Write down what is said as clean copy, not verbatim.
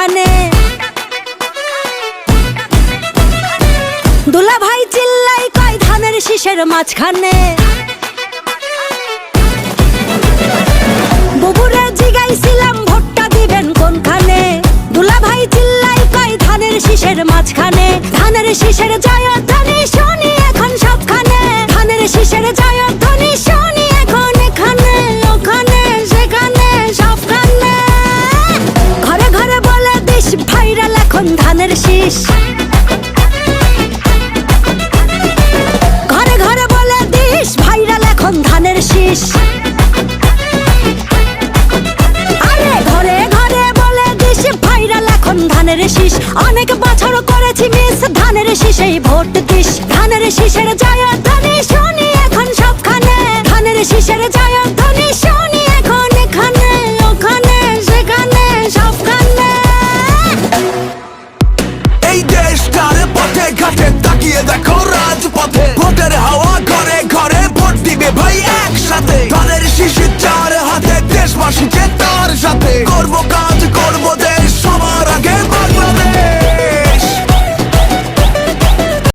মাঝখানে। দুলা ভাই চিল্লাই কয় ধানের শীষের মাঝখানে। বুবুরে জিগাইছিলাম ভোটটা দিবেন কোনখানে। দুলা ভাই চিল্লাই কয় ধানের শীষের মাঝখানে। ধানের শীষের জয়ধ্বনি শুনি এখন সবখানে। ধানের শীষের জয়ধ্বনি শুনি এখন এখানে ওখানে সেখানে সবখানে। ঘরে ঘরে বলে দিস ভাইরাল এখন ধানের শীষ। ঘরে ঘরে বলে দিস ভাইরাল এখন ধানের শীষ। আরে ঘরে ঘরে বলে দিস ভাইরাল এখন ধানের শীষ। অনেক বছর করেছি মিস ধানের শীষেই ভোট দিস। ধানের শীষের জয়ধ্বনি শুনি এখন সবখানে। ধানের শীষের জয়ধ্বনি শুনি এখন এখানে ওখানে সেখানে সবখানে। এই দেশটার পথে ঘাটে তাকিয়ে দেখো রাজপথে। ভোটের হাওয়া ঘরে ঘরে ভোট দিবে ভাই একসাথে। ধানের শীষের চার হাতে দেশবাসী যে তার সাথে।